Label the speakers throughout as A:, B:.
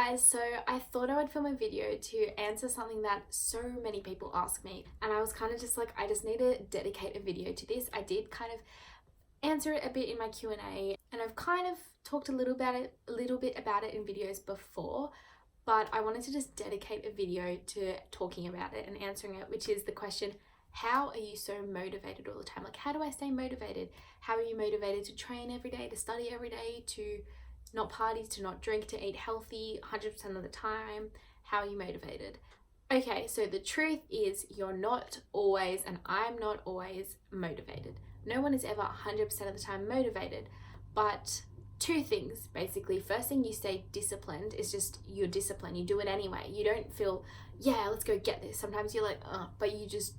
A: guys, so I thought I would film a video to answer something that so many people ask me, and I was kind of just like, I just need to dedicate a video to this. I did kind of answer it a bit in my Q&A, and I've kind of talked a little bit about it in videos before, but I wanted to just dedicate a video to talking about it and answering it, which is the question, how are you so motivated all the time? Like, how do I stay motivated? How are you motivated to train every day, to study every day, to not party, to not drink, to eat healthy 100% of the time? How are you motivated? Okay, so the truth is you're not always, and I'm not always motivated. No one is ever 100% of the time motivated, but two things basically. First thing, you stay disciplined is just you're disciplined. You do it anyway. You don't feel, yeah, let's go get this. Sometimes you're like, but you just,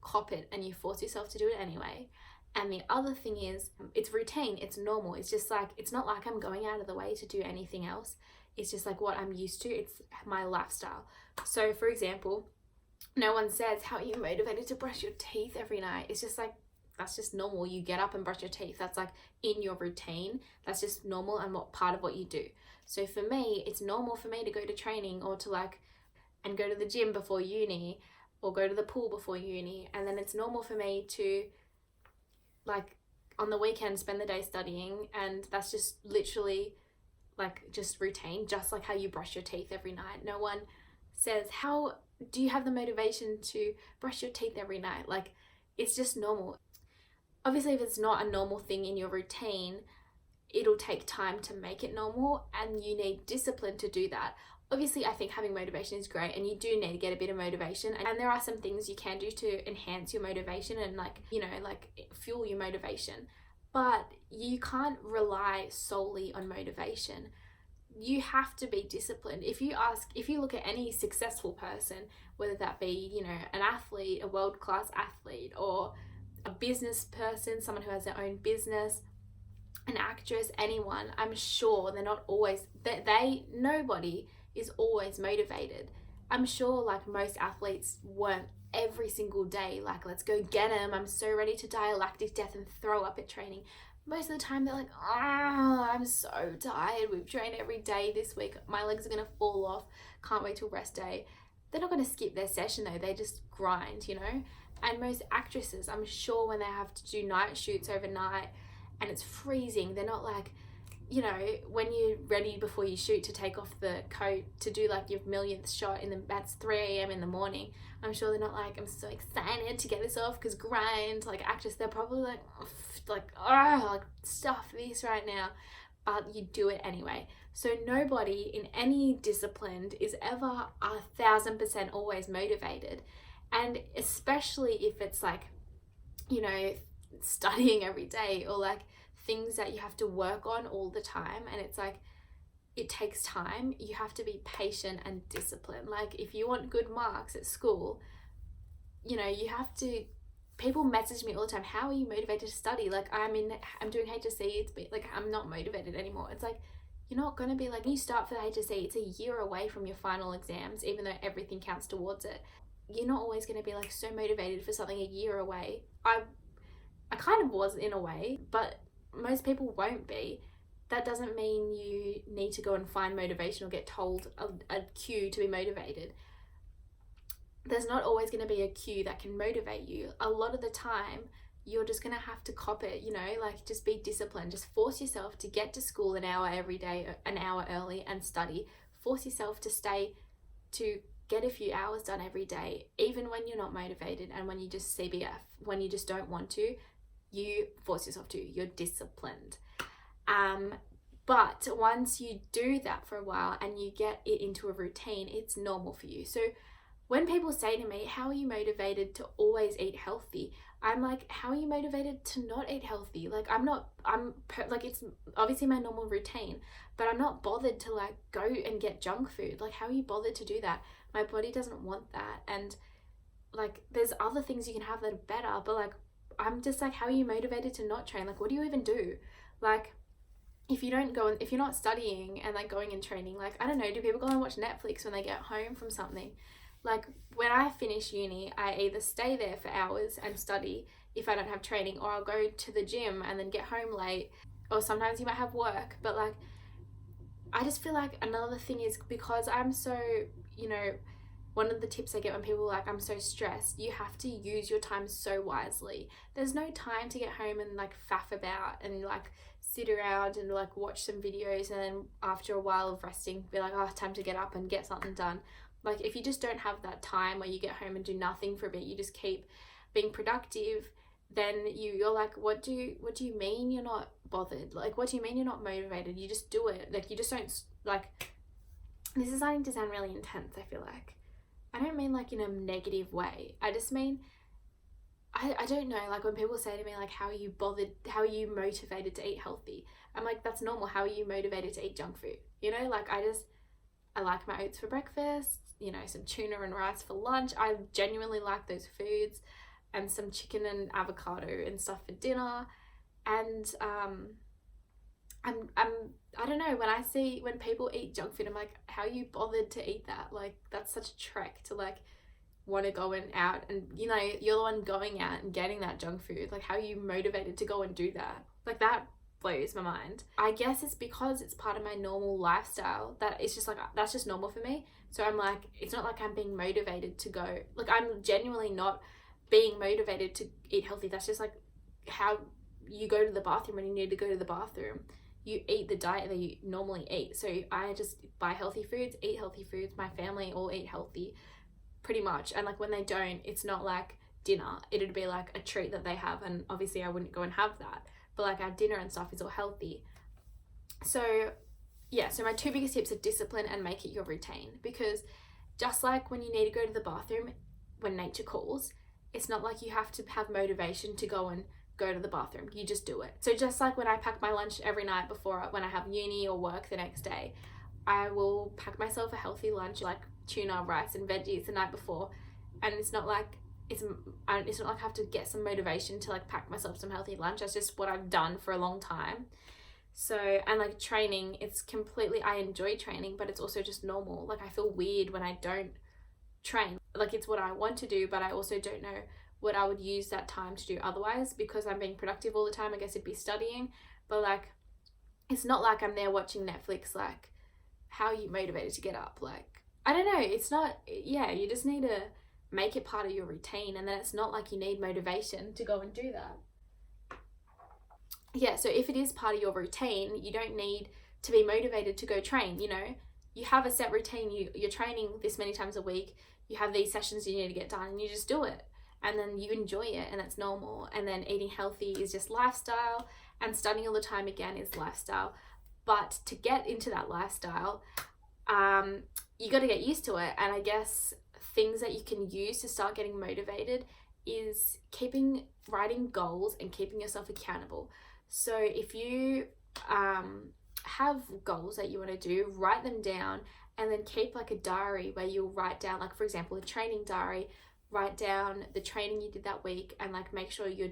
A: cop it and you force yourself to do it anyway. And the other thing is, it's routine, it's normal. It's just like, it's not like I'm going out of the way to do anything else. It's just like what I'm used to. It's my lifestyle. So for example, no one says, how are you motivated to brush your teeth every night? It's just like, that's just normal. You get up and brush your teeth. That's like in your routine. That's just normal and what part of what you do. So for me, it's normal for me to go to training or to and go to the gym before uni or go to the pool before uni. And then it's normal for me to on the weekend spend the day studying, and that's just literally just routine, just like how you brush your teeth every night. No one says, how do you have the motivation to brush your teeth every night? It's just normal. Obviously, if it's not a normal thing in your routine, it'll take time to make it normal, and you need discipline to do that. Obviously, I think having motivation is great, and you do need to get a bit of motivation, and there are some things you can do to enhance your motivation and fuel your motivation, but you can't rely solely on motivation. You have to be disciplined. If you look at any successful person, whether that be, an athlete, a world-class athlete, or a business person, someone who has their own business, an actress, anyone, I'm sure they're not always, nobody is always motivated. I'm sure most athletes weren't every single day let's go get them, I'm so ready to die a lactic death and throw up at training. Most of the time they're like, I'm so tired, we've trained every day this week, my legs are gonna fall off, can't wait till rest day. They're not gonna skip their session though, they just grind, And most actresses, I'm sure when they have to do night shoots overnight and it's freezing, they're not when you're ready before you shoot to take off the coat to do your millionth shot that's 3 a.m. in the morning, I'm sure they're not I'm so excited to get this off because grind. Actors, they're probably stuff this right now, but you do it anyway. So nobody in any discipline is ever 1,000% always motivated, and especially if it's studying every day or things that you have to work on all the time, and it's it takes time. You have to be patient and disciplined. If you want good marks at school, you have to, people message me all the time, how are you motivated to study? I'm doing HSC, it's I'm not motivated anymore. It's you're not going to be you start for the HSC, it's a year away from your final exams, even though everything counts towards it. You're not always going to be so motivated for something a year away. I kind of was in a way, but most people won't be. That doesn't mean you need to go and find motivation or get told a cue to be motivated. There's not always going to be a cue that can motivate you. A lot of the time, you're just going to have to cop it, just be disciplined. Just force yourself to get to school an hour every day, an hour early, and study. Force yourself to get a few hours done every day, even when you're not motivated and when you just CBF, when you just don't want to. You force yourself to, you're disciplined. But once you do that for a while and you get it into a routine, it's normal for you. So when people say to me, how are you motivated to always eat healthy? I'm like, how are you motivated to not eat healthy? It's obviously my normal routine, but I'm not bothered to go and get junk food. How are you bothered to do that? My body doesn't want that. And there's other things you can have that are better, but I'm just how are you motivated to not train? What do you even do? If you're not studying and going and training, I don't know, do people go and watch Netflix when they get home from something? When I finish uni, I either stay there for hours and study if I don't have training, or I'll go to the gym and then get home late, or sometimes you might have work, but I just feel like another thing is because I'm so, you know, one of the tips I get when people are like, I'm so stressed, you have to use your time so wisely. There's no time to get home and like faff about and like sit around and like watch some videos and then after a while of resting be like, oh, time to get up and get something done. Like if you just don't have that time where you get home and do nothing for a bit, you just keep being productive, then you're like, what do you mean you're not bothered? Like, what do you mean you're not motivated? You just do it. Like, you just don't, like, this is starting to sound really intense, I feel like. I don't mean like in a negative way. I just mean, I don't know, like when people say to me like, how are you motivated to eat healthy? I'm like, that's normal. How are you motivated to eat junk food? You know, like I like my oats for breakfast, you know, some tuna and rice for lunch. I genuinely like those foods, and some chicken and avocado and stuff for dinner. And I don't know, when people eat junk food, I'm like, how are you bothered to eat that? Like, that's such a trek to like want to go and out, and you know, you're the one going out and getting that junk food. Like, how are you motivated to go and do that? Like, that blows my mind. I guess it's because it's part of my normal lifestyle that it's just like, that's just normal for me. So I'm like, it's not like I'm being motivated to go, like, I'm genuinely not being motivated to eat healthy. That's just like how you go to the bathroom when you need to go to the bathroom. You eat the diet that you normally eat. So I just buy healthy foods, eat healthy foods. My family all eat healthy pretty much. And like when they don't, it's not like dinner. It'd be like a treat that they have. And obviously I wouldn't go and have that. But like our dinner and stuff is all healthy. So yeah, so my two biggest tips are discipline and make it your routine. Because just like when you need to go to the bathroom when nature calls, it's not like you have to have motivation to go to the bathroom. You just do it. So just like when I pack my lunch every night before, when I have uni or work the next day, I will pack myself a healthy lunch like tuna, rice and veggies the night before. And it's not like I have to get some motivation to like pack myself some healthy lunch. That's just what I've done for a long time. So, and like training, it's completely, I enjoy training, but it's also just normal. Like I feel weird when I don't train. Like it's what I want to do, but I also don't know what I would use that time to do otherwise, because I'm being productive all the time. I guess it'd be studying, but like it's not like I'm there watching Netflix. Like, how are you motivated to get up? Like, I don't know, it's not, yeah, you just need to make it part of your routine, and then it's not like you need motivation to go and do that. Yeah, so if it is part of your routine, you don't need to be motivated to go train. You know, you have a set routine, you're training this many times a week, you have these sessions you need to get done, and you just do it, and then you enjoy it, and that's normal. And then eating healthy is just lifestyle, and studying all the time again is lifestyle. But to get into that lifestyle, you got to get used to it. And I guess things that you can use to start getting motivated is writing goals and keeping yourself accountable. So if you have goals that you want to do, write them down, and then keep like a diary where you'll write down, like for example, a training diary, write down the training you did that week, and like make sure you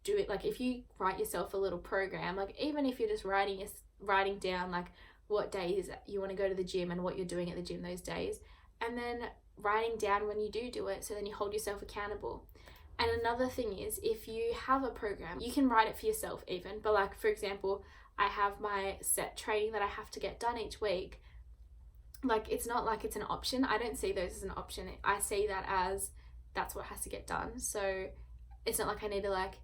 A: do it. Like if you write yourself a little program, like even if you're just writing down like what days you want to go to the gym and what you're doing at the gym those days, and then writing down when you do it, so then you hold yourself accountable. And another thing is, if you have a program, you can write it for yourself even, but like for example, I have my set training that I have to get done each week. Like it's not like it's an option. I don't see those as an option. I see that as that's what has to get done. So it's not like I need to like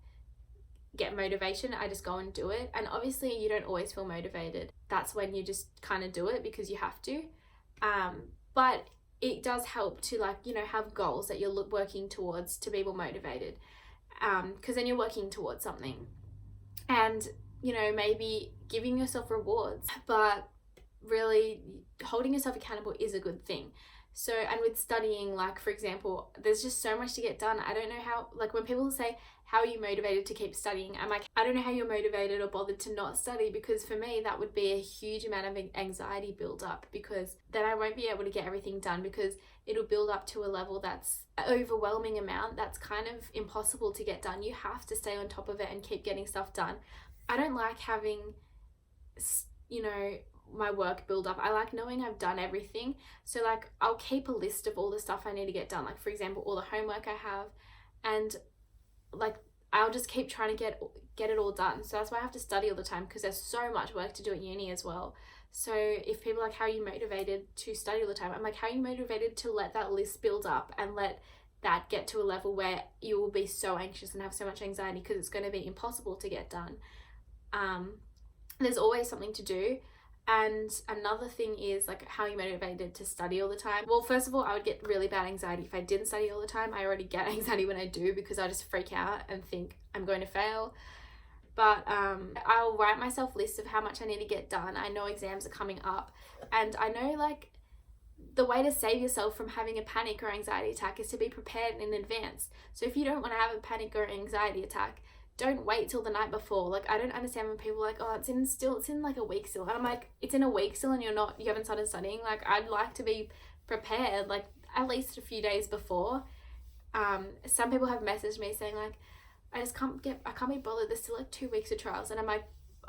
A: get motivation. I just go and do it. And obviously you don't always feel motivated. That's when you just kind of do it because you have to. But it does help to like, you know, have goals that you're working towards to be more motivated. Because then you're working towards something. And, you know, maybe giving yourself rewards. But really holding yourself accountable is a good thing. So, and with studying, like for example, there's just so much to get done. I don't know how, like when people say, how are you motivated to keep studying? I'm like, I don't know how you're motivated or bothered to not study, because for me, that would be a huge amount of anxiety build up, because then I won't be able to get everything done, because it'll build up to a level that's an overwhelming amount that's kind of impossible to get done. You have to stay on top of it and keep getting stuff done. I don't like having, you know, my work build up. I like knowing I've done everything. So like I'll keep a list of all the stuff I need to get done. Like for example, all the homework I have, and like I'll just keep trying to get it all done. So that's why I have to study all the time, because there's so much work to do at uni as well. So if people are like, how are you motivated to study all the time? I'm like, how are you motivated to let that list build up and let that get to a level where you will be so anxious and have so much anxiety because it's going to be impossible to get done? There's always something to do. And another thing is like, how are you motivated to study all the time? Well, first of all, I would get really bad anxiety if I didn't study all the time. I already get anxiety when I do, because I just freak out and think I'm going to fail. But I'll write myself lists of how much I need to get done. I know exams are coming up, and I know like the way to save yourself from having a panic or anxiety attack is to be prepared in advance. So if you don't want to have a panic or anxiety attack, don't wait till the night before. Like, I don't understand when people are like, oh, it's in like a week still. And I'm like, it's in a week still and you haven't started studying. Like, I'd like to be prepared like at least a few days before. Some people have messaged me saying like, I can't be bothered. There's still like 2 weeks of trials. And I'm like,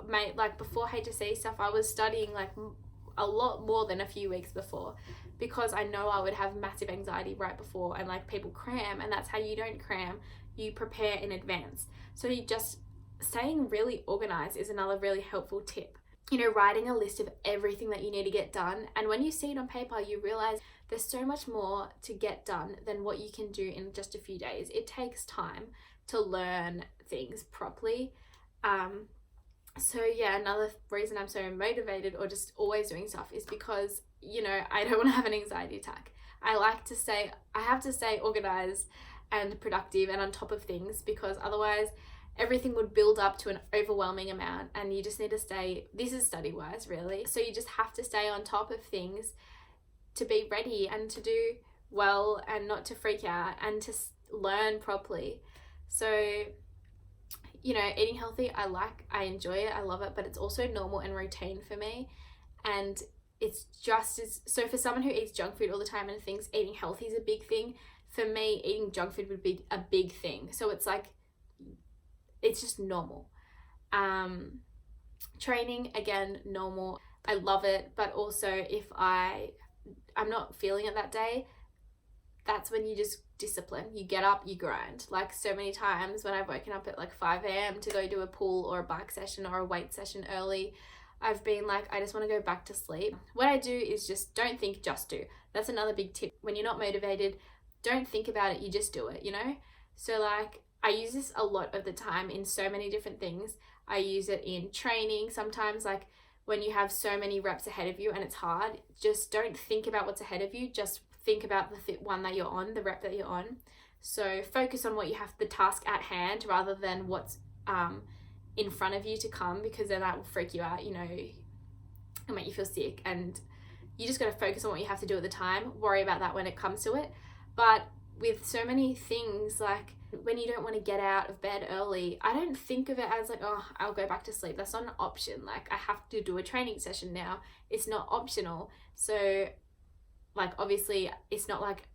A: mate, like before HSC stuff, I was studying like a lot more than a few weeks before, because I know I would have massive anxiety right before, and like people cram, and that's how you don't cram. You prepare in advance. So you just staying really organized is another really helpful tip. You know, writing a list of everything that you need to get done. And when you see it on paper, you realize there's so much more to get done than what you can do in just a few days. It takes time to learn things properly. So yeah, another reason I'm so motivated or just always doing stuff is because, you know, I don't want to have an anxiety attack. I have to stay organized and productive and on top of things, because otherwise everything would build up to an overwhelming amount, and you just need to stay, this is study wise really, so you just have to stay on top of things to be ready and to do well and not to freak out and to learn properly. So, you know, eating healthy, I enjoy it, I love it, but it's also normal and routine for me. And it's just as, so for someone who eats junk food all the time and thinks eating healthy is a big thing, for me, eating junk food would be a big thing. So it's like, it's just normal. Training, again, normal. I love it, but also if I'm not feeling it that day, that's when you just discipline. You get up, you grind. Like so many times when I've woken up at like 5 a.m. to go do a pool or a bike session or a weight session early, I've been like, I just want to go back to sleep. What I do is just don't think, just do. That's another big tip. When you're not motivated, don't think about it, you just do it, you know? So like, I use this a lot of the time in so many different things. I use it in training sometimes, like when you have so many reps ahead of you and it's hard, just don't think about what's ahead of you, just think about the one that you're on, the rep that you're on. So focus on what you have, the task at hand, rather than what's in front of you to come, because then that will freak you out, you know, it'll make you feel sick, and you just got to focus on what you have to do at the time, worry about that when it comes to it. But with so many things, like when you don't want to get out of bed early, I don't think of it as like, oh, I'll go back to sleep. That's not an option. Like, I have to do a training session now. It's not optional. So like, obviously it's not like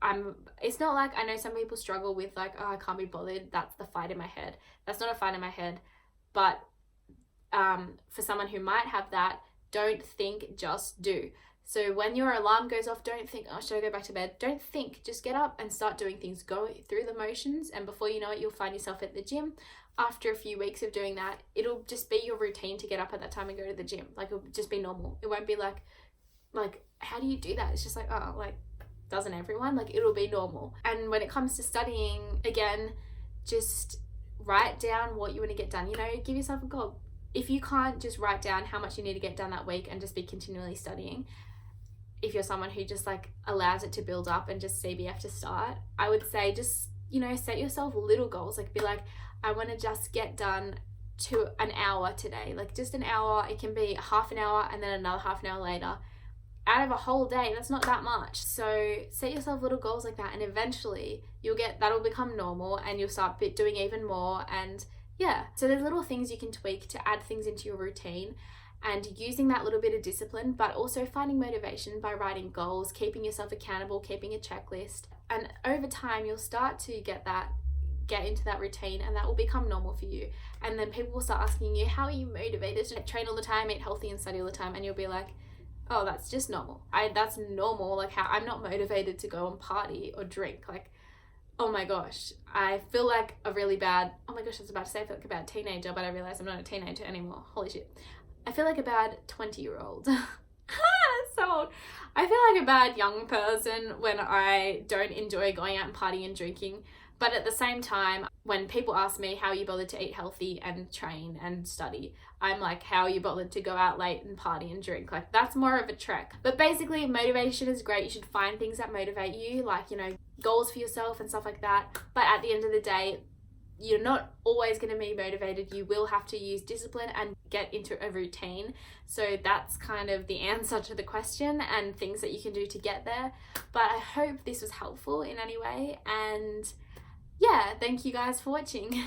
A: I know some people struggle with like, oh, I can't be bothered. That's the fight in my head. That's not a fight in my head. But for someone who might have that, don't think, just do. So when your alarm goes off, don't think, oh, should I go back to bed? Don't think, just get up and start doing things. Go through the motions, and before you know it, you'll find yourself at the gym. After a few weeks of doing that, it'll just be your routine to get up at that time and go to the gym. Like, it'll just be normal. It won't be like, how do you do that? It's just like, oh, like, doesn't everyone? Like, it'll be normal. And when it comes to studying, again, just write down what you want to get done. You know, give yourself a goal. If you can't just write down how much you need to get done that week and just be continually studying, if you're someone who just like allows it to build up and just CBF to start, I would say just, you know, set yourself little goals. Like, be like, I want to just get done to an hour today. Like, just an hour. It can be half an hour and then another half an hour later. Out of a whole day, that's not that much. So set yourself little goals like that, and eventually that'll become normal, and you'll start doing even more. And yeah, so there's little things you can tweak to add things into your routine, and using that little bit of discipline, but also finding motivation by writing goals, keeping yourself accountable, keeping a checklist. And over time, you'll start to get into that routine, and that will become normal for you. And then people will start asking you, how are you motivated to train all the time, eat healthy and study all the time? And you'll be like, oh, that's just normal. That's normal. Like, how I'm not motivated to go and party or drink. Like, oh my gosh, I feel like a really bad, oh my gosh, I was about to say I feel like a bad teenager, but I realize I'm not a teenager anymore. Holy shit. I feel like a bad 20-year-old. That's so old. I feel like a bad young person when I don't enjoy going out and partying and drinking. But at the same time, when people ask me how you bothered to eat healthy and train and study, I'm like, how are you bothered to go out late and party and drink? Like, that's more of a trek. But basically, motivation is great. You should find things that motivate you, like, you know, goals for yourself and stuff like that. But at the end of the day, you're not always going to be motivated. You will have to use discipline and get into a routine. So that's kind of the answer to the question and things that you can do to get there. But I hope this was helpful in any way. And yeah, thank you guys for watching.